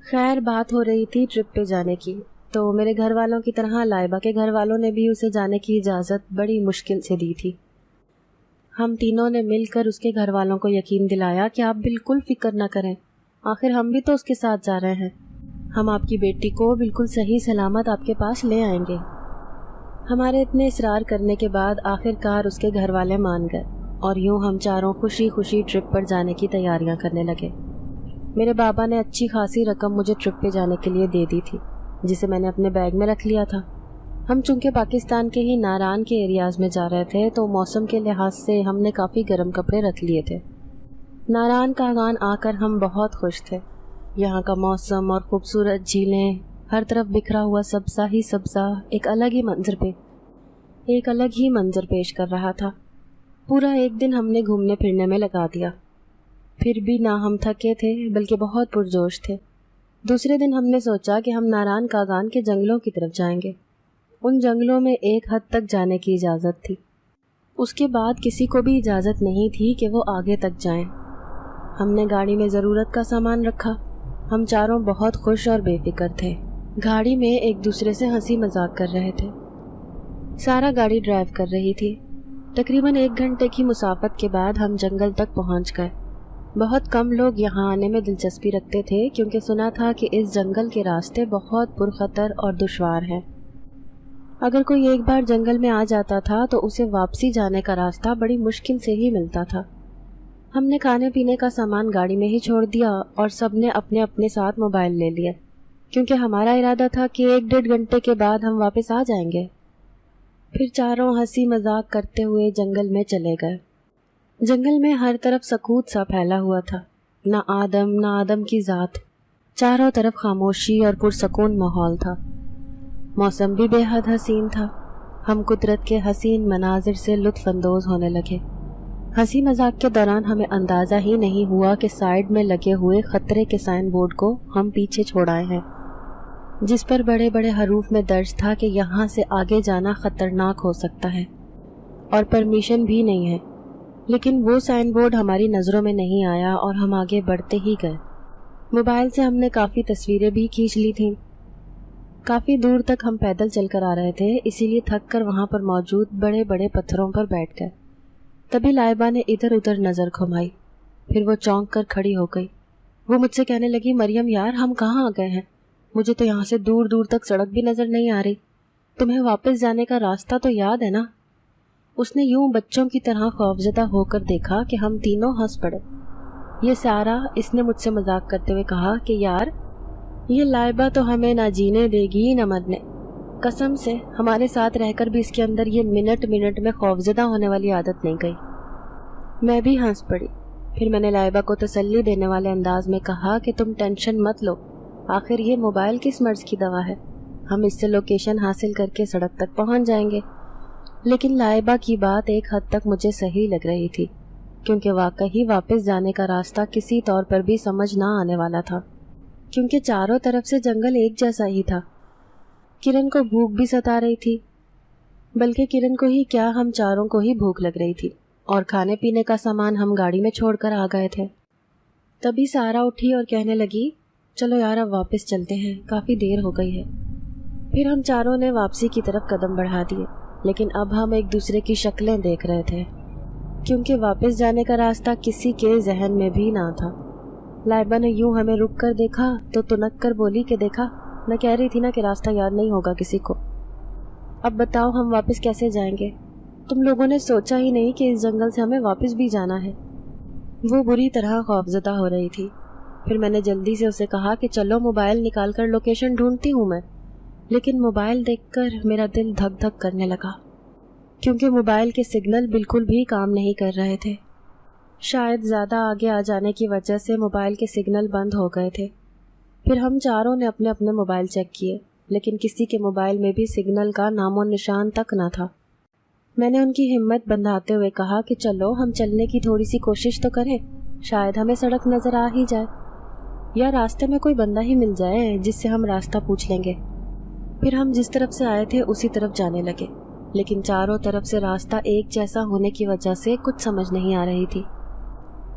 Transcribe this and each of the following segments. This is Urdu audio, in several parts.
خیر بات ہو رہی تھی ٹرپ پہ جانے کی، تو میرے گھر والوں کی طرح لائبہ کے گھر والوں نے بھی اسے جانے کی اجازت بڑی مشکل سے دی تھی۔ ہم تینوں نے مل کر اس کے گھر والوں کو یقین دلایا کہ آپ بالکل فکر نہ کریں، آخر ہم بھی تو اس کے ساتھ جا رہے ہیں، ہم آپ کی بیٹی کو بالکل صحیح سلامت آپ کے پاس لے آئیں گے۔ ہمارے اتنے اصرار کرنے کے بعد آخر کار اس کے گھر والے مان گئے، اور یوں ہم چاروں خوشی خوشی ٹرپ پر جانے کی تیاریاں کرنے لگے۔ میرے بابا نے اچھی خاصی رقم مجھے ٹرپ پہ جانے کے لیے دے دی تھی، جسے میں نے اپنے بیگ میں رکھ لیا تھا۔ ہم چونکہ پاکستان کے ہی ناران کے ایریاز میں جا رہے تھے، تو موسم کے لحاظ سے ہم نے کافی گرم کپڑے رکھ لیے تھے۔ ناران کاغان آ کر ہم بہت خوش تھے۔ یہاں کا موسم اور خوبصورت جھیلیں، ہر طرف بکھرا ہوا سبزہ ہی سبزہ ایک الگ ہی منظر پیش کر رہا تھا۔ پورا ایک دن ہم نے گھومنے پھرنے میں لگا دیا، پھر بھی نہ ہم تھکے تھے بلکہ بہت پرجوش تھے۔ دوسرے دن ہم نے سوچا کہ ہم ناران کاغان کے جنگلوں کی طرف جائیں گے۔ ان جنگلوں میں ایک حد تک جانے کی اجازت تھی، اس کے بعد کسی کو بھی اجازت نہیں تھی کہ وہ آگے تک جائیں۔ ہم نے گاڑی میں ضرورت کا سامان رکھا۔ ہم چاروں بہت خوش اور بے فکر تھے، گاڑی میں ایک دوسرے سے ہنسی مذاق کر رہے تھے۔ سارا گاڑی ڈرائیو کر رہی تھی۔ تقریباً 1 گھنٹے کی مسافت کے بعد ہم جنگل تک پہنچ گئے۔ بہت کم لوگ یہاں آنے میں دلچسپی رکھتے تھے، کیونکہ سنا تھا کہ اس جنگل کے راستے بہت پرخطر اور دشوار ہیں۔ اگر کوئی ایک بار جنگل میں آ جاتا تھا تو اسے واپسی جانے کا راستہ بڑی مشکل سے ہی ملتا تھا۔ ہم نے کھانے پینے کا سامان گاڑی میں ہی چھوڑ دیا، اور سب نے اپنے اپنے ساتھ موبائل لے لیا، کیونکہ ہمارا ارادہ تھا کہ 1-1.5 گھنٹے کے بعد ہم واپس آ جائیں گے۔ پھر چاروں ہنسی مذاق کرتے ہوئے جنگل میں چلے گئے۔ جنگل میں ہر طرف سکوت سا پھیلا ہوا تھا، نہ آدم کی ذات، چاروں طرف خاموشی اور پرسکون ماحول تھا۔ موسم بھی بے حد حسین تھا۔ ہم قدرت کے حسین مناظر سے لطف اندوز ہونے لگے۔ ہنسی مذاق کے دوران ہمیں اندازہ ہی نہیں ہوا کہ سائیڈ میں لگے ہوئے خطرے کے سائن بورڈ کو ہم پیچھے چھوڑ آئے ہیں، جس پر بڑے بڑے حروف میں درج تھا کہ یہاں سے آگے جانا خطرناک ہو سکتا ہے اور پرمیشن بھی نہیں ہے۔ لیکن وہ سائن بورڈ ہماری نظروں میں نہیں آیا اور ہم آگے بڑھتے ہی گئے۔ موبائل سے ہم نے کافی تصویریں بھی کھینچ لی تھیں۔ کافی دور تک ہم پیدل چل کر آ رہے تھے، اسی لیے تھک کر وہاں پر موجود بڑے بڑے پتھروں پر بیٹھ گئے۔ تبھی لائبہ نے ادھر ادھر نظر گھمائی، پھر وہ چونک کر کھڑی ہو گئی۔ وہ مجھ سے کہنے لگی، مریم یار ہم کہاں آ گئے ہیں؟ مجھے تو یہاں سے دور دور تک سڑک بھی نظر نہیں آ رہی، تمہیں واپس جانے کا راستہ تو یاد ہے نا؟ اس نے یوں بچوں کی طرح خوفزدہ ہو کر دیکھا کہ ہم تینوں ہنس پڑے۔ یہ سارا، اس نے مجھ سے مذاق کرتے ہوئے کہا کہ یار یہ لائبہ تو ہمیں نہ جینے دے گی نہ مرنے، قسم سے ہمارے ساتھ رہ کر بھی اس کے اندر یہ منٹ میں خوفزدہ ہونے والی عادت نہیں گئی۔ میں بھی ہنس پڑی۔ پھر میں نے لائبہ کو تسلی دینے والے انداز میں کہا کہ تم ٹینشن مت لو، آخر یہ موبائل کس مرض کی دوا ہے، ہم اس سے لوکیشن حاصل کر کے سڑک تک پہنچ جائیں گے۔ لیکن لائبہ کی بات ایک حد تک مجھے صحیح لگ رہی تھی، کیونکہ واقعی واپس جانے کا راستہ کسی طور پر بھی سمجھ نہ آنے والا تھا، کیونکہ چاروں طرف سے جنگل ایک جیسا ہی تھا۔ کرن کو بھوک بھی ستا رہی تھی، بلکہ کرن کو ہی کیا ہم چاروں کو ہی بھوک لگ رہی تھی، اور کھانے پینے کا سامان ہم گاڑی میں چھوڑ کر آ گئے تھے۔ تبھی سارا اٹھی اور کہنے لگی، چلو یار اب واپس چلتے ہیں، کافی دیر ہو گئی ہے۔ پھر ہم چاروں نے واپسی کی طرف قدم بڑھا دیے، لیکن اب ہم ایک دوسرے کی شکلیں دیکھ رہے تھے، کیونکہ واپس جانے کا راستہ کسی کے ذہن میں بھی نہ تھا۔ لائبہ نے یوں ہمیں رک کر دیکھا تو تنک کر بولی کہ دیکھا، میں کہہ رہی تھی نا کہ راستہ یاد نہیں ہوگا کسی کو۔ اب بتاؤ ہم واپس کیسے جائیں گے؟ تم لوگوں نے سوچا ہی نہیں کہ اس جنگل سے ہمیں واپس بھی جانا ہے۔ وہ بری طرح خوفزدہ ہو رہی تھی۔ پھر میں نے جلدی سے اسے کہا کہ چلو موبائل نکال کر لوکیشن ڈھونڈتی ہوں میں، لیکن موبائل دیکھ کر میرا دل دھک دھک کرنے لگا، کیونکہ موبائل کے سگنل بالکل بھی کام نہیں کر رہے تھے۔ شاید زیادہ آگے آ جانے کی وجہ سے موبائل کے سگنل بند ہو گئے تھے۔ پھر ہم چاروں نے اپنے اپنے موبائل چیک کیے، لیکن کسی کے موبائل میں بھی سگنل کا نام و نشان تک نہ تھا۔ میں نے ان کی ہمت بندھاتے ہوئے کہا کہ چلو ہم چلنے کی تھوڑی سی کوشش تو کریں، شاید ہمیں سڑک نظر آ ہی جائے، یا راستے میں کوئی بندہ ہی مل جائے جس سے ہم راستہ پوچھ لیں گے۔ پھر ہم جس طرف سے آئے تھے اسی طرف جانے لگے، لیکن چاروں طرف سے راستہ ایک جیسا ہونے کی وجہ سے کچھ سمجھ نہیں آ رہی تھی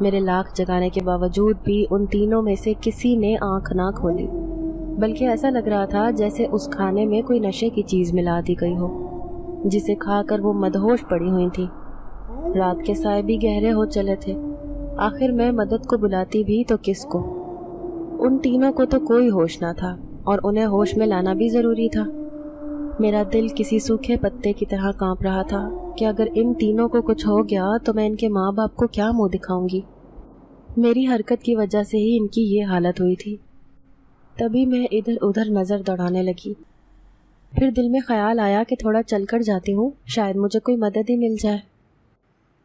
میرے لاکھ جگانے کے باوجود بھی ان تینوں میں سے کسی نے آنکھ نہ کھولی، بلکہ ایسا لگ رہا تھا جیسے اس کھانے میں کوئی نشے کی چیز ملا دی گئی ہو، جسے کھا کر وہ مدہوش پڑی ہوئی تھی۔ رات کے سائے بھی گہرے ہو چلے تھے۔ آخر میں مدد کو بلاتی بھی تو کس کو؟ ان تینوں کو تو کوئی ہوش نہ تھا، اور انہیں ہوش میں لانا بھی ضروری تھا۔ میرا دل کسی سوکھے پتے کی طرح کانپ رہا تھا کہ اگر ان تینوں کو کچھ ہو گیا تو میں ان کے ماں باپ کو کیا منہ دکھاؤں گی۔ میری حرکت کی وجہ سے ہی ان کی یہ حالت ہوئی تھی۔ تبھی میں ادھر ادھر نظر دوڑانے لگی۔ پھر دل میں خیال آیا کہ تھوڑا چل کر جاتی ہوں، شاید مجھے کوئی مدد ہی مل جائے۔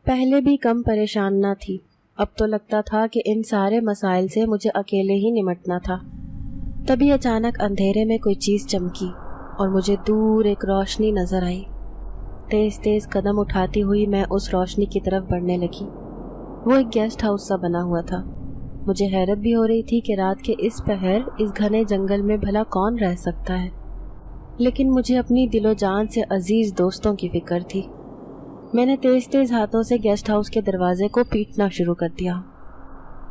پہلے بھی کم پریشان نہ تھی، اب تو لگتا تھا کہ ان سارے مسائل سے مجھے اکیلے ہی نمٹنا تھا۔ تبھی اچانک اندھیرے میں کوئی چیز چمکی اور مجھے دور ایک روشنی نظر آئی۔ تیز تیز قدم اٹھاتی ہوئی میں اس روشنی کی طرف بڑھنے لگی۔ وہ ایک گیسٹ ہاؤس سا بنا ہوا تھا۔ مجھے حیرت بھی ہو رہی تھی کہ رات کے اس پہر اس گھنے جنگل میں بھلا کون رہ سکتا ہے، لیکن مجھے اپنی دل و جان سے عزیز دوستوں کی فکر تھی۔ میں نے تیز تیز ہاتھوں سے گیسٹ ہاؤس کے دروازے کو پیٹنا شروع کر دیا۔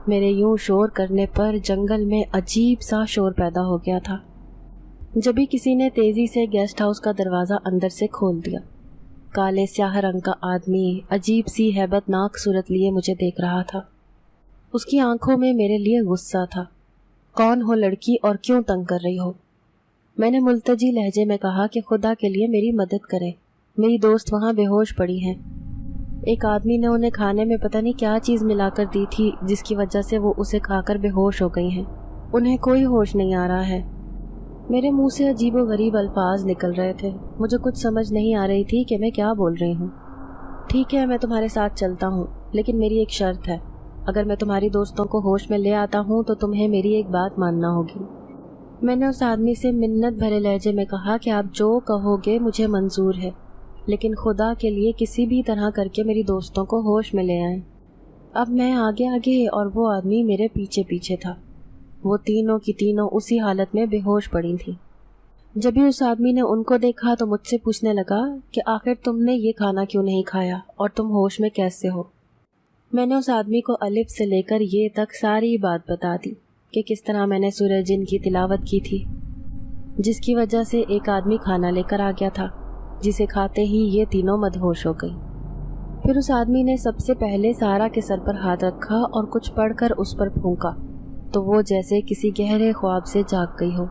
میرے یوں شور کرنے پر جنگل میں عجیب سا شور پیدا ہو گیا تھا۔ جبھی کسی نے تیزی سے گیسٹ ہاؤس کا دروازہ اندر سے کھول دیا۔ کالے سیاہ رنگ کا آدمی عجیب سی ہیبت ناک صورت لیے مجھے دیکھ رہا تھا۔ اس کی آنکھوں میں میرے لیے غصہ تھا۔ کون ہو لڑکی اور کیوں تنگ کر رہی ہو؟ میں نے ملتجی لہجے میں کہا کہ خدا کے لیے میری مدد کریں، میری دوست وہاں بے ہوش پڑی ہیں۔ ایک آدمی نے انہیں کھانے میں پتہ نہیں کیا چیز ملا کر دی تھی جس کی وجہ سے وہ اسے کھا کر بے ہوش ہو گئی ہیں۔ انہیں کوئی ہوش نہیں آ رہا ہے۔ میرے منہ سے عجیب و غریب الفاظ نکل رہے تھے۔ مجھے کچھ سمجھ نہیں آ رہی تھی کہ میں کیا بول رہی ہوں۔ ٹھیک ہے، میں تمہارے ساتھ چلتا ہوں، لیکن میری ایک شرط ہے۔ اگر میں تمہاری دوستوں کو ہوش میں لے آتا ہوں تو تمہیں میری ایک بات ماننا ہوگی۔ میں نے اس آدمی سے منت بھرے لہجے میں کہا کہ آپ جو کہو گے مجھے منظور ہے، لیکن خدا کے لیے کسی بھی طرح کر کے میری دوستوں کو ہوش میں لے آئیں۔ اب میں آگے آگے اور وہ آدمی میرے پیچھے پیچھے تھا۔ وہ تینوں کی تینوں اسی حالت میں بے ہوش پڑی تھیں۔ جب بھی اس آدمی نے ان کو دیکھا تو مجھ سے پوچھنے لگا کہ آخر تم نے یہ کھانا کیوں نہیں کھایا اور تم ہوش میں کیسے ہو؟ میں نے اس آدمی کو الف سے لے کر یہ تک ساری بات بتا دی کہ کس طرح میں نے سورہ جن کی تلاوت کی تھی، جس کی وجہ سے ایک آدمی کھانا لے کر آ گیا تھا، جسے کھاتے ہی یہ تینوں مدہوش ہو گئی۔ پھر اس آدمی نے سب سے پہلے سارا کے سر پر ہاتھ رکھا اور کچھ پڑھ کر اس پر پھونکا تو وہ جیسے کسی گہرے خواب سے جاگ گئی ہو۔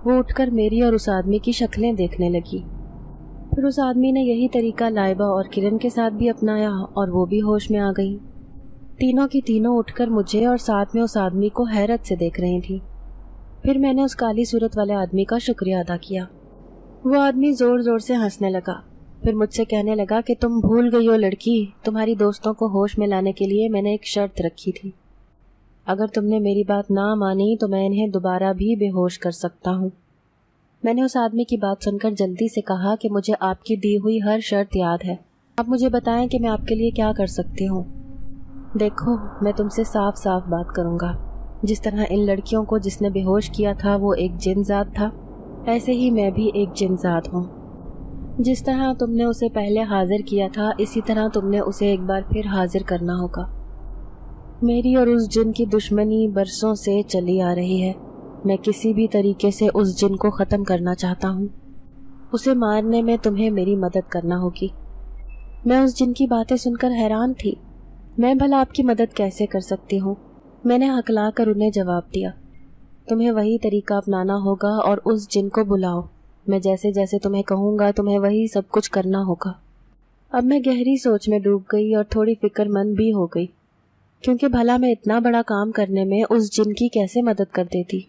وہ اٹھ کر میری اور اس آدمی کی شکلیں دیکھنے لگی۔ پھر اس آدمی نے یہی طریقہ لائبہ اور کرن کے ساتھ بھی اپنایا اور وہ بھی ہوش میں آ گئی۔ تینوں کی تینوں اٹھ کر مجھے اور ساتھ میں اس آدمی کو حیرت سے دیکھ رہی تھیں۔ پھر میں نے اس کالی صورت والے آدمی کا شکریہ ادا کیا۔ وہ آدمی زور زور سے ہنسنے لگا، پھر مجھ سے کہنے لگا کہ تم بھول گئی ہو لڑکی، تمہاری دوستوں کو ہوش میں لانے کے لیے میں نے ایک شرط رکھی تھی۔ اگر تم نے میری بات نہ مانی تو میں انہیں دوبارہ بھی بے ہوش کر سکتا ہوں۔ میں نے اس آدمی کی بات سن کر جلدی سے کہا کہ مجھے آپ کی دی ہوئی ہر شرط یاد ہے، آپ مجھے بتائیں کہ میں آپ کے لیے کیا کر سکتی ہوں۔ دیکھو، میں تم سے صاف صاف بات کروں گا۔ جس طرح ان لڑکیوں کو جس نے بے ہوش کیا تھا وہ ایک جن ذات تھا، ایسے ہی میں بھی ایک جن ذات ہوں۔ جس طرح تم نے اسے پہلے حاضر کیا تھا اسی طرح تم نے اسے ایک بار پھر حاضر کرنا ہوگا۔ میری اور اس جن کی دشمنی برسوں سے چلی آ رہی ہے۔ میں کسی بھی طریقے سے اس جن کو ختم کرنا چاہتا ہوں۔ اسے مارنے میں تمہیں میری مدد کرنا ہوگی۔ میں اس جن کی باتیں سن کر حیران تھی۔ میں بھلا آپ کی مدد کیسے کر سکتی ہوں؟ میں نے ہکلا کر انہیں جواب دیا، تمہیں وہی طریقہ اپنانا ہوگا اور اس جن کو بلاؤ۔ میں جیسے جیسے تمہیں کہوں گا تمہیں وہی سب کچھ کرنا ہوگا۔ اب میں گہری سوچ میں ڈوب گئی اور تھوڑی فکر مند بھی ہو گئی، کیونکہ بھلا میں اتنا بڑا کام کرنے میں اس جن کی کیسے مدد کر دیتی۔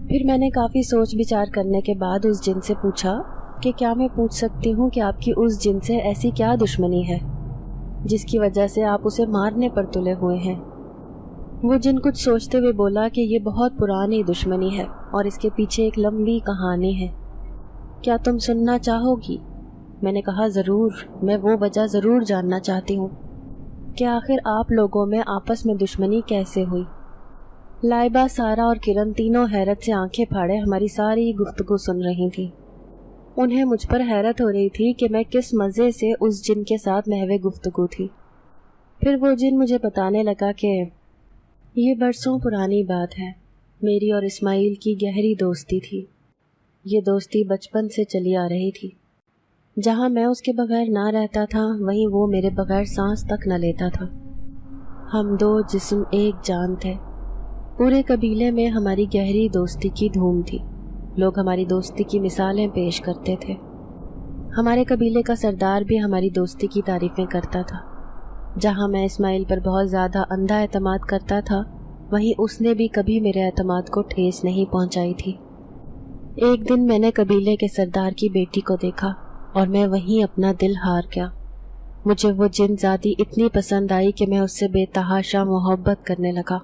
پھر میں نے کافی سوچ بچار کرنے کے بعد اس جن سے پوچھا کہ کیا میں پوچھ سکتی ہوں کہ آپ کی اس جن سے ایسی کیا دشمنی ہے جس کی وجہ سے آپ اسے مارنے پر تلے ہوئے ہیں؟ وہ جن کچھ سوچتے ہوئے بولا کہ یہ بہت پرانی دشمنی ہے اور اس کے پیچھے ایک لمبی کہانی ہے۔ کیا تم سننا چاہو گی؟ میں نے کہا ضرور، میں وہ وجہ ضرور جاننا چاہتی ہوں کہ آخر آپ لوگوں میں آپس میں دشمنی کیسے ہوئی۔ لائبہ، سارا اور کرن تینوں حیرت سے آنکھیں پھاڑے ہماری ساری گفتگو سن رہی تھیں۔ انہیں مجھ پر حیرت ہو رہی تھی کہ میں کس مزے سے اس جن کے ساتھ محو گفتگو تھی۔ پھر وہ جن مجھے بتانے لگا کہ یہ برسوں پرانی بات ہے، میری اور اسماعیل کی گہری دوستی تھی۔ یہ دوستی بچپن سے چلی آ رہی تھی۔ جہاں میں اس کے بغیر نہ رہتا تھا، وہیں وہ میرے بغیر سانس تک نہ لیتا تھا۔ ہم دو جسم ایک جان تھے۔ پورے قبیلے میں ہماری گہری دوستی کی دھوم تھی۔ لوگ ہماری دوستی کی مثالیں پیش کرتے تھے۔ ہمارے قبیلے کا سردار بھی ہماری دوستی کی تعریفیں کرتا تھا۔ جہاں میں اسماعیل پر بہت زیادہ اندھا اعتماد کرتا تھا، وہیں اس نے بھی کبھی میرے اعتماد کو ٹھیس نہیں پہنچائی تھی۔ ایک دن میں نے قبیلے کے سردار کی بیٹی کو دیکھا اور میں وہیں اپنا دل ہار گیا۔ مجھے وہ جن زادی اتنی پسند آئی کہ میں اس سے بے تحاشا محبت کرنے لگا۔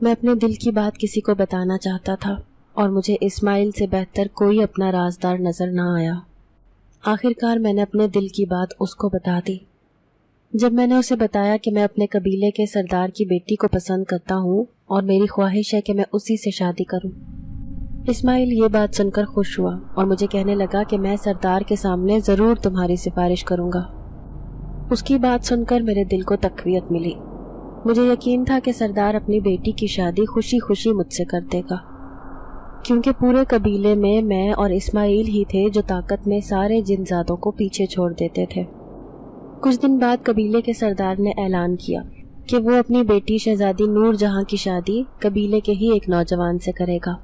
میں اپنے دل کی بات کسی کو بتانا چاہتا تھا اور مجھے اسماعیل سے بہتر کوئی اپنا رازدار نظر نہ آیا۔ آخرکار میں نے اپنے دل کی بات اس کو بتا دی۔ جب میں نے اسے بتایا کہ میں اپنے قبیلے کے سردار کی بیٹی کو پسند کرتا ہوں اور میری خواہش ہے کہ میں اسی سے شادی کروں، اسماعیل یہ بات سن کر خوش ہوا اور مجھے کہنے لگا کہ میں سردار کے سامنے ضرور تمہاری سفارش کروں گا۔ اس کی بات سن کر میرے دل کو تقویت ملی۔ مجھے یقین تھا کہ سردار اپنی بیٹی کی شادی خوشی خوشی مجھ سے کر دے گا، کیونکہ پورے قبیلے میں اور اسماعیل ہی تھے جو طاقت میں سارے جن زادوں کو پیچھے چھوڑ دیتے تھے۔ کچھ دن بعد قبیلے کے سردار نے اعلان کیا کہ وہ اپنی بیٹی شہزادی نور جہاں کی شادی قبیلے کے ہی ایک نوجوان سے کرے گا۔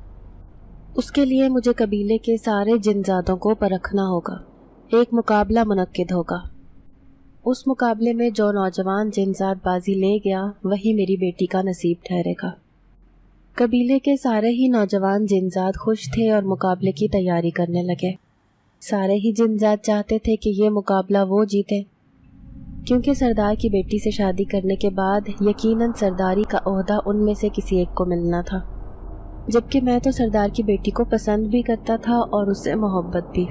اس کے لیے مجھے قبیلے کے سارے جن زادوں کو پرکھنا ہوگا۔ ایک مقابلہ منعقد ہوگا۔ اس مقابلے میں جو نوجوان جن زاد بازی لے گیا وہی میری بیٹی کا نصیب ٹھہرے گا۔ قبیلے کے سارے ہی نوجوان جن زاد خوش تھے اور مقابلے کی تیاری کرنے لگے۔ سارے ہی جن زاد چاہتے تھے کہ یہ مقابلہ وہ جیتے، کیونکہ سردار کی بیٹی سے شادی کرنے کے بعد یقیناً سرداری کا عہدہ ان میں سے کسی ایک کو ملنا تھا، جبکہ میں تو سردار کی بیٹی کو پسند بھی کرتا تھا اور اس سے محبت بھی۔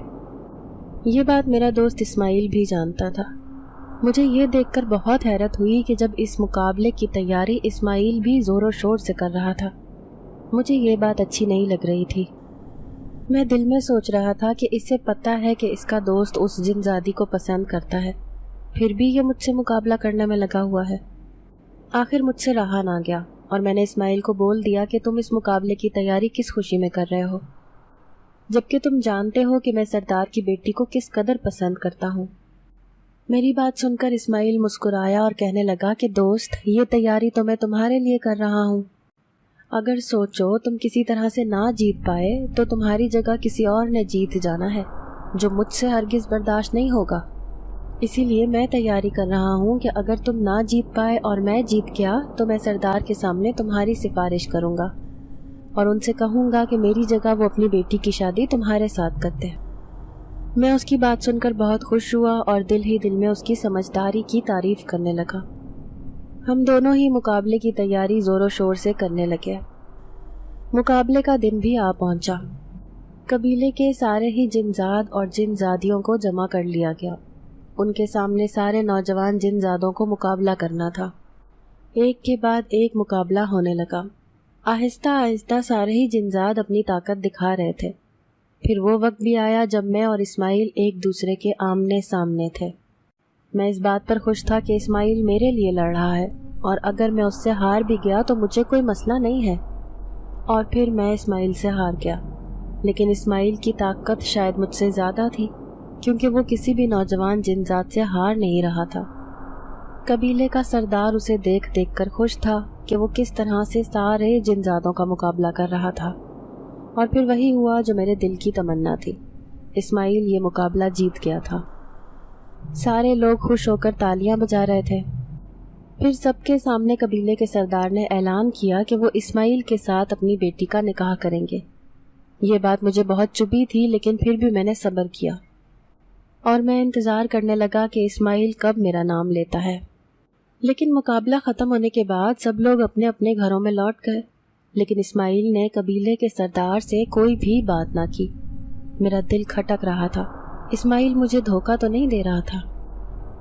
یہ بات میرا دوست اسماعیل بھی جانتا تھا۔ مجھے یہ دیکھ کر بہت حیرت ہوئی کہ جب اس مقابلے کی تیاری اسماعیل بھی زور و شور سے کر رہا تھا، مجھے یہ بات اچھی نہیں لگ رہی تھی۔ میں دل میں سوچ رہا تھا کہ اسے پتہ ہے کہ اس کا دوست اس جن زادی کو پسند کرتا ہے، پھر بھی یہ مجھ سے مقابلہ کرنے میں لگا ہوا ہے۔ آخر مجھ سے رہا نہ گیا اور میں نے اسماعیل کو بول دیا کہ تم اس مقابلے کی تیاری کس خوشی میں کر رہے ہو، جبکہ تم جانتے ہو کہ میں سردار کی بیٹی کو کس قدر پسند کرتا ہوں۔ میری بات سن کر اسماعیل مسکرایا اور کہنے لگا کہ دوست، یہ تیاری تو میں تمہارے لیے کر رہا ہوں۔ اگر سوچو تم کسی طرح سے نہ جیت پائے تو تمہاری جگہ کسی اور نے جیت جانا ہے، جو مجھ سے ہرگز برداشت نہیں ہوگا۔ اسی لیے میں تیاری کر رہا ہوں کہ اگر تم نہ جیت پائے اور میں جیت گیا تو میں سردار کے سامنے تمہاری سفارش کروں گا اور ان سے کہوں گا کہ میری جگہ وہ اپنی بیٹی کی شادی تمہارے ساتھ کرتے ہیں۔ میں اس کی بات سن کر بہت خوش ہوا اور دل ہی دل میں اس کی سمجھداری کی تعریف کرنے لگا۔ ہم دونوں ہی مقابلے کی تیاری زور و شور سے کرنے لگے۔ مقابلے کا دن بھی آ پہنچا۔ قبیلے کے سارے ہی جن زاد اور جن زادیوں کو جمع کر لیا گیا۔ ان کے سامنے سارے نوجوان جن زادوں کو مقابلہ کرنا تھا۔ ایک کے بعد ایک مقابلہ ہونے لگا۔ آہستہ آہستہ سارے ہی جن زاد اپنی طاقت دکھا رہے تھے۔ پھر وہ وقت بھی آیا جب میں اور اسماعیل ایک دوسرے کے آمنے سامنے تھے۔ میں اس بات پر خوش تھا کہ اسماعیل میرے لیے لڑ رہا ہے اور اگر میں اس سے ہار بھی گیا تو مجھے کوئی مسئلہ نہیں ہے۔ اور پھر میں اسماعیل سے ہار گیا، لیکن اسماعیل کی طاقت شاید مجھ سے زیادہ تھی، کیونکہ وہ کسی بھی نوجوان جن ذات سے ہار نہیں رہا تھا۔ قبیلے کا سردار اسے دیکھ دیکھ کر خوش تھا کہ وہ کس طرح سے سارے جن زادوں کا مقابلہ کر رہا تھا، اور پھر وہی ہوا جو میرے دل کی تمنا تھی۔ اسماعیل یہ مقابلہ جیت گیا تھا۔ سارے لوگ خوش ہو کر تالیاں بجا رہے تھے۔ پھر سب کے سامنے قبیلے کے سردار نے اعلان کیا کہ وہ اسماعیل کے ساتھ اپنی بیٹی کا نکاح کریں گے۔ یہ بات مجھے بہت چبھی تھی، لیکن پھر بھی میں نے صبر کیا اور میں انتظار کرنے لگا کہ اسماعیل کب میرا نام لیتا ہے۔ لیکن مقابلہ ختم ہونے کے بعد سب لوگ اپنے اپنے گھروں میں لوٹ گئے، لیکن اسماعیل نے قبیلے کے سردار سے کوئی بھی بات نہ کی۔ میرا دل کھٹک رہا تھا، اسماعیل مجھے دھوکہ تو نہیں دے رہا تھا۔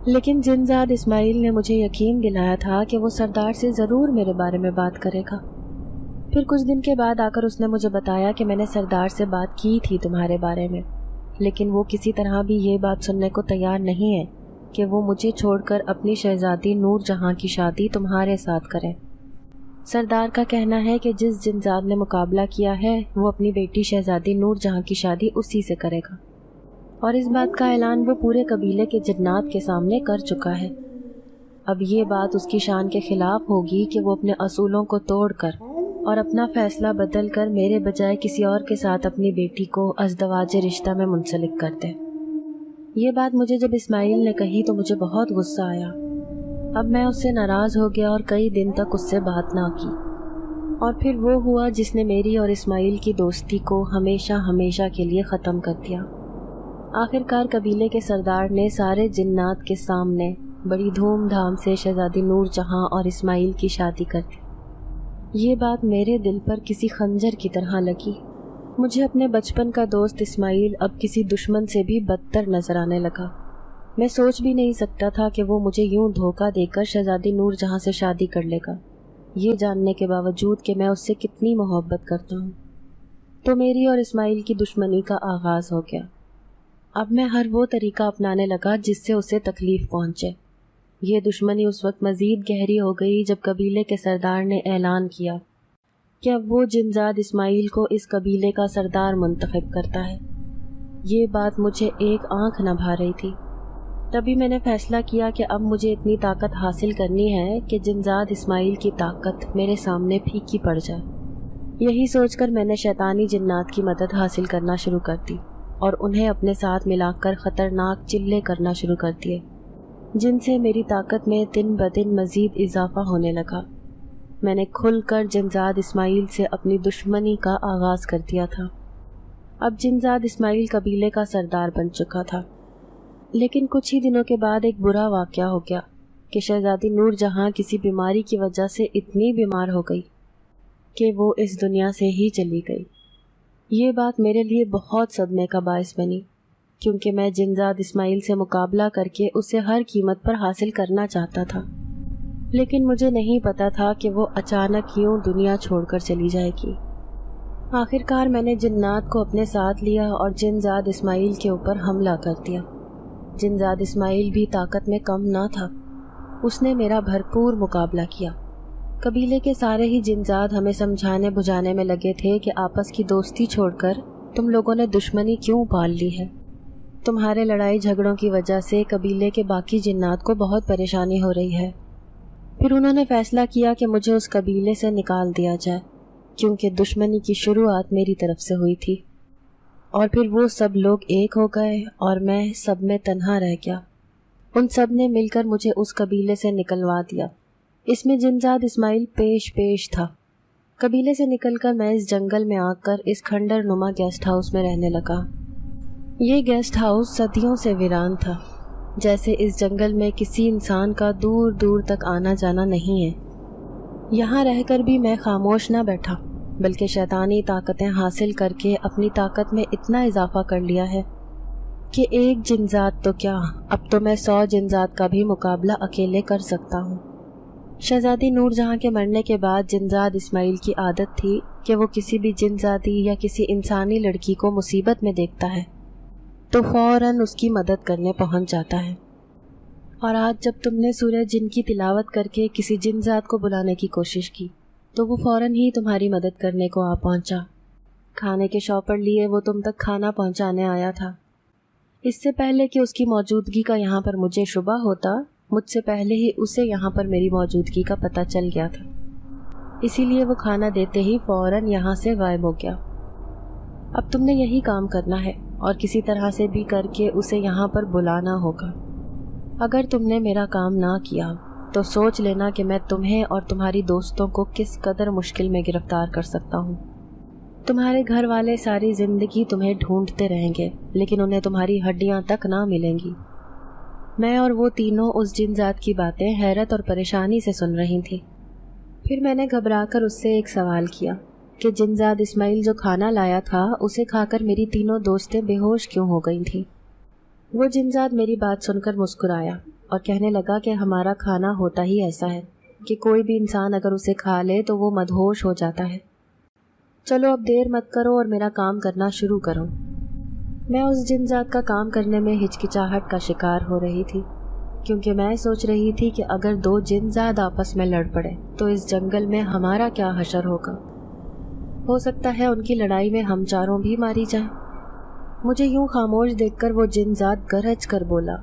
لیکن جن زاد اسماعیل نے مجھے یقین دلایا تھا کہ وہ سردار سے ضرور میرے بارے میں بات کرے گا۔ پھر کچھ دن کے بعد آ کر اس نے مجھے بتایا کہ میں نے سردار سے بات کی تھی تمہارے بارے میں، لیکن وہ کسی طرح بھی یہ بات سننے کو تیار نہیں ہے کہ وہ مجھے چھوڑ کر اپنی شہزادی نور جہاں کی شادی تمہارے ساتھ کرے۔ سردار کا کہنا ہے کہ جس جنزاد نے مقابلہ کیا ہے وہ اپنی بیٹی شہزادی نور جہاں کی شادی اسی سے کرے گا، اور اس بات کا اعلان وہ پورے قبیلے کے جنات کے سامنے کر چکا ہے۔ اب یہ بات اس کی شان کے خلاف ہوگی کہ وہ اپنے اصولوں کو توڑ کر اور اپنا فیصلہ بدل کر میرے بجائے کسی اور کے ساتھ اپنی بیٹی کو ازدواج رشتہ میں منسلک کر دے۔ یہ بات مجھے جب اسماعیل نے کہی تو مجھے بہت غصہ آیا۔ اب میں اس سے ناراض ہو گیا اور کئی دن تک اس سے بات نہ کی، اور پھر وہ ہوا جس نے میری اور اسماعیل کی دوستی کو ہمیشہ ہمیشہ کے لیے ختم کر دیا۔ آخر کار قبیلے کے سردار نے سارے جنات کے سامنے بڑی دھوم دھام سے شہزادی نور جہاں اور اسماعیل کی شادی کر دی۔ یہ بات میرے دل پر کسی خنجر کی طرح لگی۔ مجھے اپنے بچپن کا دوست اسماعیل اب کسی دشمن سے بھی بدتر نظر آنے لگا۔ میں سوچ بھی نہیں سکتا تھا کہ وہ مجھے یوں دھوکہ دے کر شہزادی نور جہاں سے شادی کر لے گا، یہ جاننے کے باوجود کہ میں اس سے کتنی محبت کرتا ہوں۔ تو میری اور اسماعیل کی دشمنی کا آغاز ہو گیا۔ اب میں ہر وہ طریقہ اپنانے لگا جس سے اسے تکلیف پہنچے۔ یہ دشمنی اس وقت مزید گہری ہو گئی جب قبیلے کے سردار نے اعلان کیا کہ اب وہ جنزاد اسماعیل کو اس قبیلے کا سردار منتخب کرتا ہے۔ یہ بات مجھے ایک آنکھ نہ بھا رہی تھی۔ تبھی میں نے فیصلہ کیا کہ اب مجھے اتنی طاقت حاصل کرنی ہے کہ جنزاد اسماعیل کی طاقت میرے سامنے پھیکی پڑ جائے۔ یہی سوچ کر میں نے شیطانی جنات کی مدد حاصل کرنا شروع کر دی اور انہیں اپنے ساتھ ملا کر خطرناک چلے کرنا شروع کر دیے، جن سے میری طاقت میں دن بدن مزید اضافہ ہونے لگا۔ میں نے کھل کر جنزاد اسماعیل سے اپنی دشمنی کا آغاز کر دیا تھا۔ اب جنزاد اسماعیل قبیلے کا سردار بن چکا تھا، لیکن کچھ ہی دنوں کے بعد ایک برا واقعہ ہو گیا کہ شہزادی نور جہاں کسی بیماری کی وجہ سے اتنی بیمار ہو گئی کہ وہ اس دنیا سے ہی چلی گئی۔ یہ بات میرے لیے بہت صدمے کا باعث بنی، کیونکہ میں جنزاد اسماعیل سے مقابلہ کر کے اسے ہر قیمت پر حاصل کرنا چاہتا تھا، لیکن مجھے نہیں پتا تھا کہ وہ اچانک یوں دنیا چھوڑ کر چلی جائے گی۔ آخر کار میں نے جنات کو اپنے ساتھ لیا اور جنزاد اسماعیل کے اوپر حملہ کر دیا۔ جنزاد اسماعیل بھی طاقت میں کم نہ تھا، اس نے میرا بھرپور مقابلہ کیا۔ قبیلے کے سارے ہی جنزاد ہمیں سمجھانے بجھانے میں لگے تھے کہ آپس کی دوستی چھوڑ کر تم لوگوں نے دشمنی کیوں پال لی ہے؟ تمہارے لڑائی جھگڑوں کی وجہ سے قبیلے کے باقی جنات کو بہت پریشانی ہو رہی ہے۔ پھر انہوں نے فیصلہ کیا کہ مجھے اس قبیلے سے نکال دیا جائے، کیونکہ دشمنی کی شروعات میری طرف سے ہوئی تھی، اور پھر وہ سب لوگ ایک ہو گئے اور میں سب میں تنہا رہ گیا۔ ان سب نے مل کر مجھے اس قبیلے سے نکلوا دیا۔ اس میں جنزاد اسماعیل پیش تھا۔ قبیلے سے نکل کر میں اس جنگل میں آ کر اس کھنڈر نما گیسٹ ہاؤس میں رہنے لگا۔ یہ گیسٹ ہاؤس صدیوں سے ویران تھا، جیسے اس جنگل میں کسی انسان کا دور دور تک آنا جانا نہیں ہے۔ یہاں رہ کر بھی میں خاموش نہ بیٹھا، بلکہ شیطانی طاقتیں حاصل کر کے اپنی طاقت میں اتنا اضافہ کر لیا ہے کہ ایک جنزاد تو کیا، اب تو میں 100 جنزاد کا بھی مقابلہ اکیلے کر سکتا ہوں۔ شہزادی نور جہاں کے مرنے کے بعد جنزاد اسماعیل کی عادت تھی کہ وہ کسی بھی جنزادی یا کسی انسانی لڑکی کو مصیبت میں دیکھتا ہے تو فوراً اس کی مدد کرنے پہنچ جاتا ہے۔ اور آج جب تم نے سورہ جن کی تلاوت کر کے کسی جنزاد کو بلانے کی کوشش کی تو وہ فوراً ہی تمہاری مدد کرنے کو آ پہنچا۔ کھانے کے شوپر لیے وہ تم تک کھانا پہنچانے آیا تھا۔ اس سے پہلے کہ اس کی موجودگی کا یہاں پر مجھے شبہ ہوتا، مجھ سے پہلے ہی اسے یہاں پر میری موجودگی کا پتہ چل گیا تھا، اسی لیے وہ کھانا دیتے ہی فوراً یہاں سے غائب ہو گیا۔ اب تم نے یہی کام کرنا ہے اور کسی طرح سے بھی کر کے اسے یہاں پر بلانا ہوگا۔ اگر تم نے میرا کام نہ کیا تو سوچ لینا کہ میں تمہیں اور تمہاری دوستوں کو کس قدر مشکل میں گرفتار کر سکتا ہوں۔ تمہارے گھر والے ساری زندگی تمہیں ڈھونڈتے رہیں گے، لیکن انہیں تمہاری ہڈیاں تک نہ ملیں گی۔ میں اور وہ تینوں اس جنزاد کی باتیں حیرت اور پریشانی سے سن رہی تھیں۔ پھر میں نے گھبرا کر اس سے ایک سوال کیا کہ جنزاد اسماعیل جو کھانا لایا تھا اسے کھا کر میری تینوں دوستیں بے ہوش کیوں ہو گئی تھیں؟ وہ جنزاد میری بات سن کر مسکرایا اور کہنے لگا کہ ہمارا کھانا ہوتا ہی ایسا ہے کہ کوئی بھی انسان اگر اسے کھا لے تو وہ مدہوش ہو جاتا ہے۔ چلو اب دیر مت کرو اور میرا کام کرنا شروع کرو۔ میں اس جنزاد کا کام کرنے میں ہچکچاہٹ کا شکار ہو رہی تھی۔ کیونکہ میں سوچ رہی تھی کہ اگر دو جن زاد آپس میں لڑ پڑے تو اس جنگل میں ہمارا کیا حشر ہوگا۔ ہو سکتا ہے ان کی لڑائی میں ہم چاروں بھی ماری جائیں۔ مجھے یوں خاموش دیکھ کر وہ جن زاد گرج کر بولا،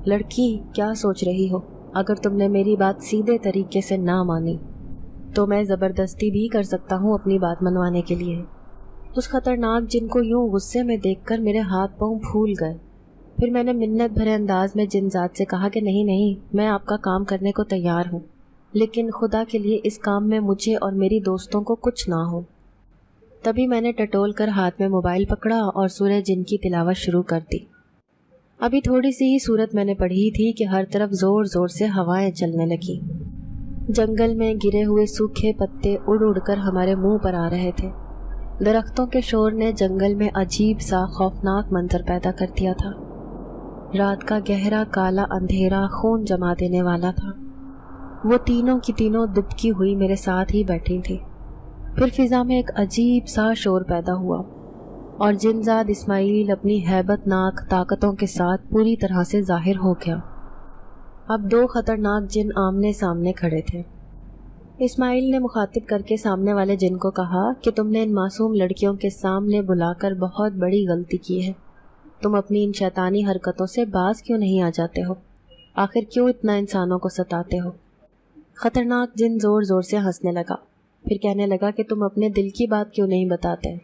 لڑکی کیا سوچ رہی ہو؟ اگر تم نے میری بات سیدھے طریقے سے نہ مانی تو میں زبردستی بھی کر سکتا ہوں اپنی بات منوانے کے لیے۔ اس خطرناک جن کو یوں غصے میں دیکھ کر میرے ہاتھ پاؤں پھول گئے۔ پھر میں نے منت بھرے انداز میں جن ذات سے کہا کہ نہیں، میں آپ کا کام کرنے کو تیار ہوں، لیکن خدا کے لیے اس کام میں مجھے اور میری دوستوں کو کچھ نہ ہو۔ تبھی میں نے ٹٹول کر ہاتھ میں موبائل پکڑا اور سورہ جن کی تلاوت شروع کر دی۔ ابھی تھوڑی سی ہی صورت میں نے پڑھی تھی کہ ہر طرف زور زور سے ہوائیں چلنے لگی۔ جنگل میں گرے ہوئے سوکھے پتے اڑ اڑ کر ہمارے منہ پر آ رہے تھے۔ درختوں کے شور نے جنگل میں عجیب سا خوفناک منظر پیدا کر دیا تھا۔ رات کا گہرا کالا اندھیرا خون جما دینے والا تھا۔ وہ تینوں کی تینوں دبکی ہوئی میرے ساتھ ہی بیٹھی تھی۔ پھر فضا میں ایک عجیب سا شور پیدا ہوا اور جنزاد اسماعیل اپنی ہیبت ناک طاقتوں کے ساتھ پوری طرح سے ظاہر ہو گیا۔ اب دو خطرناک جن آمنے سامنے کھڑے تھے۔ اسماعیل نے مخاطب کر کے سامنے والے جن کو کہا کہ تم نے ان معصوم لڑکیوں کے سامنے بلا کر بہت بڑی غلطی کی ہے۔ تم اپنی ان شیطانی حرکتوں سے باز کیوں نہیں آ جاتے ہو؟ آخر کیوں اتنا انسانوں کو ستاتے ہو؟ خطرناک جن زور زور سے ہنسنے لگا، پھر کہنے لگا کہ تم اپنے دل کی بات کیوں نہیں بتاتے؟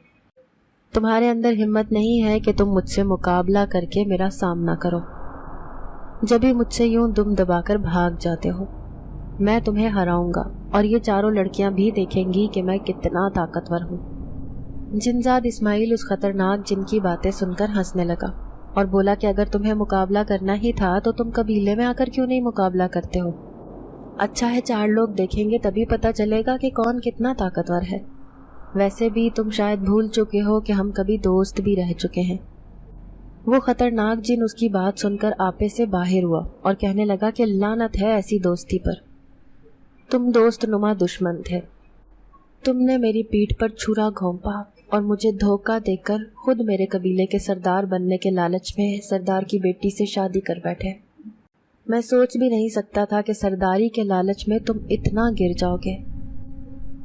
تمہارے اندر ہمت نہیں ہے کہ تم مجھ سے مقابلہ کر کے میرا سامنا کرو، جبھی مجھ سے یوں دم دبا کر بھاگ جاتے ہو۔ میں تمہیں ہراؤں گا اور یہ چاروں لڑکیاں بھی دیکھیں گی کہ میں کتنا طاقتور ہوں۔ جنزاد اسماعیل اس خطرناک جن کی باتیں سن کر ہنسنے لگا اور بولا کہ اگر تمہیں مقابلہ کرنا ہی تھا تو تم قبیلے میں آ کر کیوں نہیں مقابلہ کرتے ہو؟ اچھا ہے چار لوگ دیکھیں گے تبھی پتہ چلے گا کہ کون کتنا طاقتور ہے۔ ویسے بھی تم شاید بھول چکے ہو کہ ہم کبھی دوست بھی رہ چکے ہیں۔ وہ خطرناک جن اس کی بات سن کر آپے سے باہر ہوا اور کہنے لگا کہ لعنت ہے ایسی دوستی پر۔ تم دوست نما دشمن تھے۔ تم نے میری پیٹھ پر چھرا گھونپا اور مجھے دھوکہ دے کر خود میرے قبیلے کے سردار بننے کے لالچ میں سردار کی بیٹی سے شادی کر بیٹھے۔ میں سوچ بھی نہیں سکتا تھا کہ سرداری کے لالچ میں تم اتنا گر جاؤ گے۔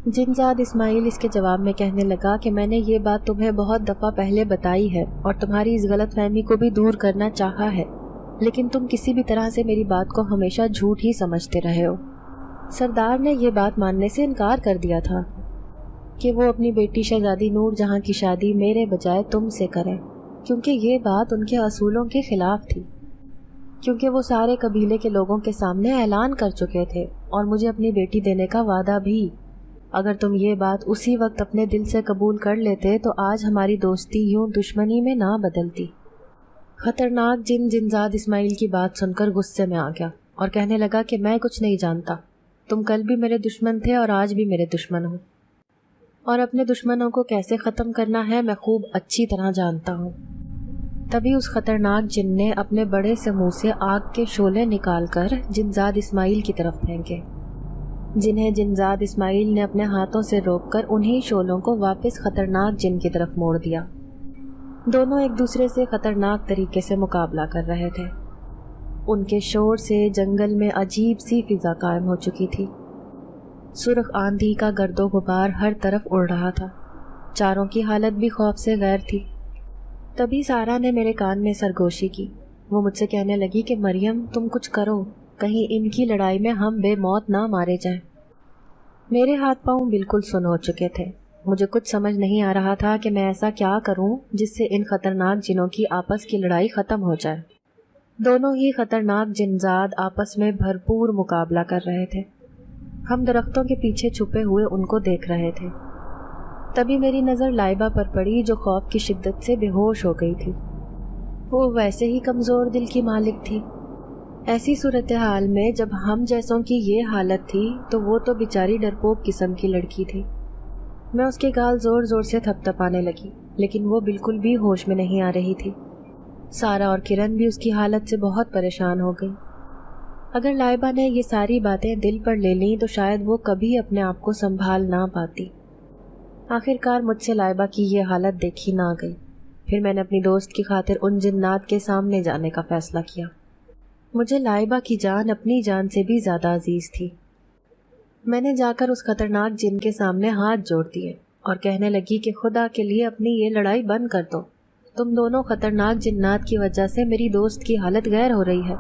جنزاد اسماعیل اس کے جواب میں کہنے لگا کہ میں نے یہ بات تمہیں بہت دفعہ پہلے بتائی ہے اور تمہاری اس غلط فہمی کو بھی دور کرنا چاہا ہے، لیکن تم کسی بھی طرح سے میری بات کو ہمیشہ جھوٹ ہی سمجھتے رہے ہو۔ سردار نے یہ بات ماننے سے انکار کر دیا تھا کہ وہ اپنی بیٹی شہزادی نور جہاں کی شادی میرے بجائے تم سے کریں، کیونکہ یہ بات ان کے اصولوں کے خلاف تھی، کیونکہ وہ سارے قبیلے کے لوگوں کے سامنے اعلان کر چکے تھے اور مجھے اپنی بیٹی دینے کا وعدہ بھی۔ اگر تم یہ بات اسی وقت اپنے دل سے قبول کر لیتے تو آج ہماری دوستی یوں دشمنی میں نہ بدلتی۔ خطرناک جن جنزاد اسماعیل کی بات سن کر غصے میں آ گیا اور کہنے لگا کہ میں کچھ نہیں جانتا، تم کل بھی میرے دشمن تھے اور آج بھی میرے دشمن ہو، اور اپنے دشمنوں کو کیسے ختم کرنا ہے میں خوب اچھی طرح جانتا ہوں۔ تبھی اس خطرناک جن نے اپنے بڑے سے منہ سے آگ کے شعلے نکال کر جنزاد اسماعیل کی طرف پھینکے، جنہیں جنزاد اسماعیل نے اپنے ہاتھوں سے روک کر انہی شعلوں کو واپس خطرناک جن کی طرف موڑ دیا۔ دونوں ایک دوسرے سے خطرناک طریقے سے مقابلہ کر رہے تھے۔ ان کے شور سے جنگل میں عجیب سی فضا قائم ہو چکی تھی۔ سرخ آندھی کا گرد و غبار ہر طرف اڑ رہا تھا۔ چاروں کی حالت بھی خوف سے غیر تھی۔ تبھی سارا نے میرے کان میں سرگوشی کی۔ وہ مجھ سے کہنے لگی کہ مریم تم کچھ کرو، کہیں ان کی لڑائی میں ہم بے موت نہ مارے جائیں۔ میرے ہاتھ پاؤں بالکل سن ہو چکے تھے۔ مجھے کچھ سمجھ نہیں آ رہا تھا کہ میں ایسا کیا کروں جس سے ان خطرناک جنوں کی آپس کی لڑائی ختم ہو جائے۔ دونوں ہی خطرناک جنزاد آپس میں بھرپور مقابلہ کر رہے تھے۔ ہم درختوں کے پیچھے چھپے ہوئے ان کو دیکھ رہے تھے۔ تبھی میری نظر لائبہ پر پڑی جو خوف کی شدت سے بے ہوش ہو گئی تھی۔ وہ ویسے ہی کمزور دل کی مالک تھی۔ ایسی صورتحال میں جب ہم جیسوں کی یہ حالت تھی تو وہ تو بیچاری ڈرپوک قسم کی لڑکی تھی۔ میں اس کے گال زور زور سے تھپ تھپانے لگی، لیکن وہ بالکل بھی ہوش میں نہیں آ رہی تھی۔ سارا اور کرن بھی اس کی حالت سے بہت پریشان ہو گئی۔ اگر لائبہ نے یہ ساری باتیں دل پر لے لیں تو شاید وہ کبھی اپنے آپ کو سنبھال نہ پاتی۔ آخرکار مجھ سے لائبہ کی یہ حالت دیکھی نہ گئی۔ پھر میں نے اپنی دوست کی خاطر ان جنات کے سامنے جانے کا فیصلہ کیا۔ مجھے لائبہ کی جان اپنی جان سے بھی زیادہ عزیز تھی۔ میں نے جا کر اس خطرناک جن کے سامنے ہاتھ جوڑ دیے اور کہنے لگی کہ خدا کے لیے اپنی یہ لڑائی بند کر دو۔ تم دونوں خطرناک جنات کی وجہ سے میری دوست کی حالت غیر ہو رہی ہے۔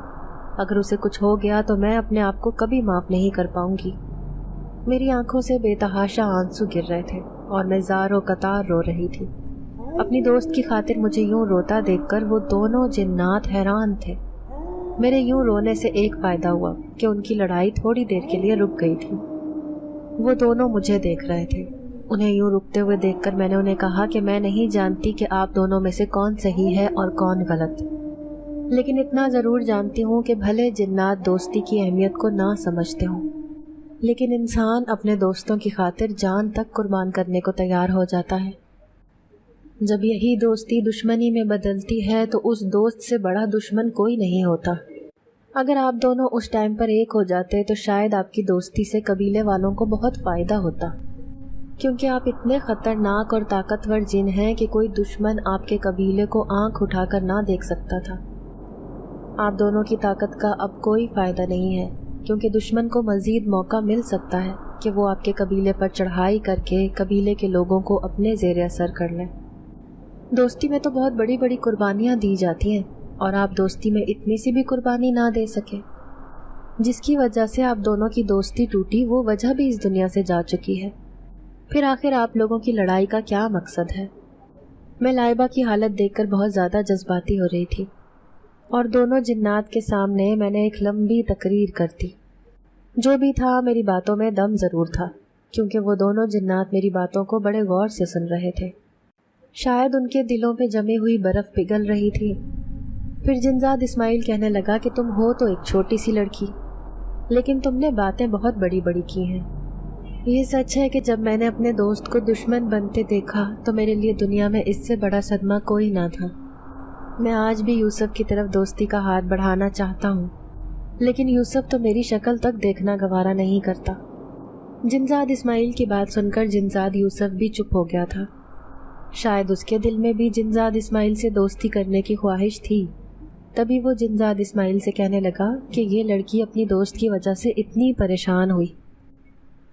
اگر اسے کچھ ہو گیا تو میں اپنے آپ کو کبھی معاف نہیں کر پاؤں گی۔ میری آنکھوں سے بے تحاشا آنسو گر رہے تھے اور میں زار و قطار رو رہی تھی۔ اپنی دوست کی خاطر مجھے یوں روتا دیکھ کر وہ دونوں جنات حیران تھے۔ میرے یوں رونے سے ایک فائدہ ہوا کہ ان کی لڑائی تھوڑی دیر کے لیے رک گئی تھی۔ وہ دونوں مجھے دیکھ رہے تھے۔ انہیں یوں رکتے ہوئے دیکھ کر میں نے انہیں کہا کہ میں نہیں جانتی کہ آپ دونوں میں سے کون صحیح ہے اور کون غلط، لیکن اتنا ضرور جانتی ہوں کہ بھلے جنات دوستی کی اہمیت کو نہ سمجھتے ہوں، لیکن انسان اپنے دوستوں کی خاطر جان تک قربان کرنے کو تیار ہو جاتا ہے۔ جب یہی دوستی دشمنی میں بدلتی ہے تو اس دوست سے بڑا دشمن کوئی نہیں ہوتا۔ اگر آپ دونوں اس ٹائم پر ایک ہو جاتے تو شاید آپ کی دوستی سے قبیلے والوں کو بہت فائدہ ہوتا، کیونکہ آپ اتنے خطرناک اور طاقتور جن ہیں کہ کوئی دشمن آپ کے قبیلے کو آنکھ اٹھا کر نہ دیکھ سکتا تھا۔ آپ دونوں کی طاقت کا اب کوئی فائدہ نہیں ہے، کیونکہ دشمن کو مزید موقع مل سکتا ہے کہ وہ آپ کے قبیلے پر چڑھائی کر کے قبیلے کے لوگوں کو اپنے زیر اثر کر لیں۔ دوستی میں تو بہت بڑی بڑی قربانیاں دی جاتی ہیں، اور آپ دوستی میں اتنی سی بھی قربانی نہ دے سکے۔ جس کی وجہ سے آپ دونوں کی دوستی ٹوٹی وہ وجہ بھی اس دنیا سے جا چکی ہے۔ پھر آخر آپ لوگوں کی لڑائی کا کیا مقصد ہے؟ میں لائبہ کی حالت دیکھ کر بہت زیادہ جذباتی ہو رہی تھی، اور دونوں جنات کے سامنے میں نے ایک لمبی تقریر کر دی۔ جو بھی تھا میری باتوں میں دم ضرور تھا، کیونکہ وہ دونوں جنات میری باتوں کو بڑے غور سے سن رہے تھے۔ شاید ان کے دلوں پہ جمی ہوئی برف پگھل رہی تھی۔ پھر جنزاد اسماعیل کہنے لگا کہ تم ہو تو ایک چھوٹی سی لڑکی، لیکن تم نے باتیں بہت بڑی بڑی کی ہیں۔ یہ سچ ہے کہ جب میں نے اپنے دوست کو دشمن بنتے دیکھا تو میرے لیے دنیا میں اس سے بڑا صدمہ کوئی نہ تھا۔ میں آج بھی یوسف کی طرف دوستی کا ہاتھ بڑھانا چاہتا ہوں، لیکن یوسف تو میری شکل تک دیکھنا گوارا نہیں کرتا۔ جنزاد اسماعیل کی بات سن کر جنزاد یوسف بھی چپ ہو گیا تھا۔ شاید اس کے دل میں بھی جنزاد اسماعیل سے دوستی کرنے کی خواہش تھی۔ تبھی وہ جنزاد اسماعیل سے کہنے لگا کہ یہ لڑکی اپنی دوست کی وجہ سے اتنی پریشان ہوئی،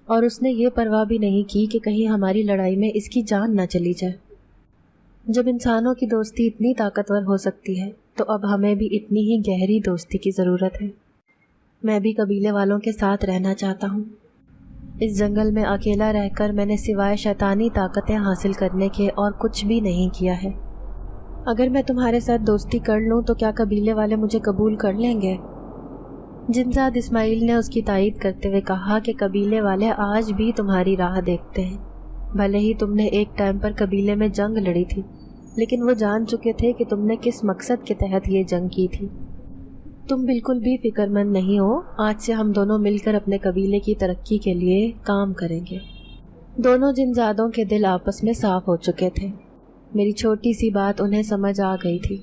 اور اس نے یہ پرواہ بھی نہیں کی کہ کہیں ہماری لڑائی میں اس کی جان نہ چلی جائے۔ جب انسانوں کی دوستی اتنی طاقتور ہو سکتی ہے تو اب ہمیں بھی اتنی ہی گہری دوستی کی ضرورت ہے۔ میں بھی قبیلے والوں کے ساتھ رہنا چاہتا ہوں۔ اس جنگل میں اکیلا رہ کر میں نے سوائے شیطانی طاقتیں حاصل کرنے کے اور کچھ بھی نہیں کیا ہے۔ اگر میں تمہارے ساتھ دوستی کر لوں تو کیا قبیلے والے مجھے قبول کر لیں گے؟ جنزاد اسماعیل نے اس کی تائید کرتے ہوئے کہا کہ قبیلے والے آج بھی تمہاری راہ دیکھتے ہیں۔ بھلے ہی تم نے ایک ٹائم پر قبیلے میں جنگ لڑی تھی، لیکن وہ جان چکے تھے کہ تم نے کس مقصد کے تحت یہ جنگ کی تھی۔ تم بالکل بھی فکر مند نہیں ہو۔ آج سے ہم دونوں مل کر اپنے قبیلے کی ترقی کے لیے کام کریں گے۔ دونوں جنزادوں کے دل آپس میں صاف ہو چکے تھے۔ میری چھوٹی سی بات انہیں سمجھ آ گئی تھی۔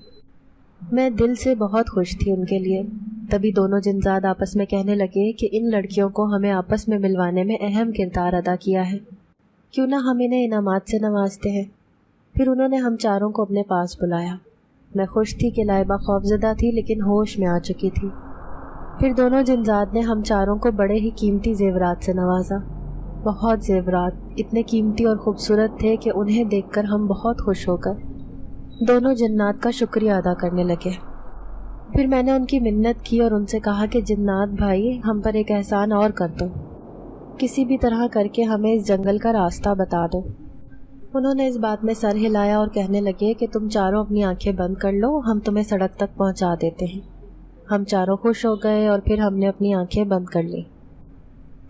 میں دل سے بہت خوش تھی ان کے لیے۔ تبھی دونوں جنزاد آپس میں کہنے لگے کہ ان لڑکیوں کو ہمیں آپس میں ملوانے میں اہم کردار ادا کیا ہے، کیوں نہ ہم انہیں انعامات سے نوازتے ہیں۔ پھر انہوں نے ہم چاروں کو اپنے پاس بلایا۔ میں خوش تھی کہ لائبہ خوفزدہ تھی لیکن ہوش میں آ چکی تھی۔ پھر دونوں جنزاد نے ہم چاروں کو بڑے ہی قیمتی زیورات سے نوازا۔ بہت زیورات اتنے قیمتی اور خوبصورت تھے کہ انہیں دیکھ کر ہم بہت خوش ہو کر دونوں جنات کا شکریہ ادا کرنے لگے۔ پھر میں نے ان کی منت کی اور ان سے کہا کہ جنات بھائی، ہم پر ایک احسان اور کر دو، کسی بھی طرح کر کے ہمیں اس جنگل کا راستہ بتا دو۔ انہوں نے اس بات میں سر ہلایا اور کہنے لگے کہ تم چاروں اپنی آنکھیں بند کر لو، ہم تمہیں سڑک تک پہنچا دیتے ہیں۔ ہم چاروں خوش ہو گئے اور پھر ہم نے اپنی آنکھیں بند کر لیں۔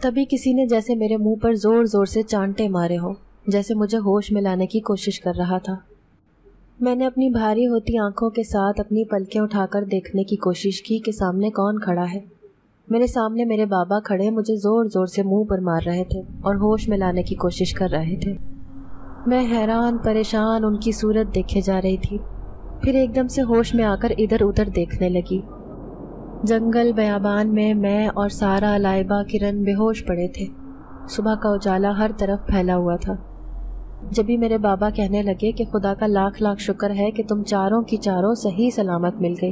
تبھی کسی نے جیسے میرے منہ پر زور زور سے چانٹے مارے ہوں، جیسے مجھے ہوش میں لانے کی کوشش کر رہا تھا۔ میں نے اپنی بھاری ہوتی آنکھوں کے ساتھ اپنی پلکیں اٹھا کر دیکھنے کی کوشش کی کہ سامنے کون کھڑا ہے۔ میرے سامنے میرے بابا کھڑے مجھے زور زور سے منہ پر مار رہے تھے اور ہوش میں لانے کی کوشش کر رہے تھے۔ میں حیران پریشان ان کی صورت دیکھے جا رہی تھی۔ پھر ایک دم سے ہوش میں آ کر ادھر ادھر دیکھنے لگی۔ جنگل بیابان میں اور سارا، لائبہ، کرن بے ہوش پڑے تھے۔ صبح کا اجالا ہر طرف پھیلا ہوا تھا۔ جبھی میرے بابا کہنے لگے کہ خدا کا لاکھ لاکھ شکر ہے کہ تم چاروں کی چاروں صحیح سلامت مل گئی۔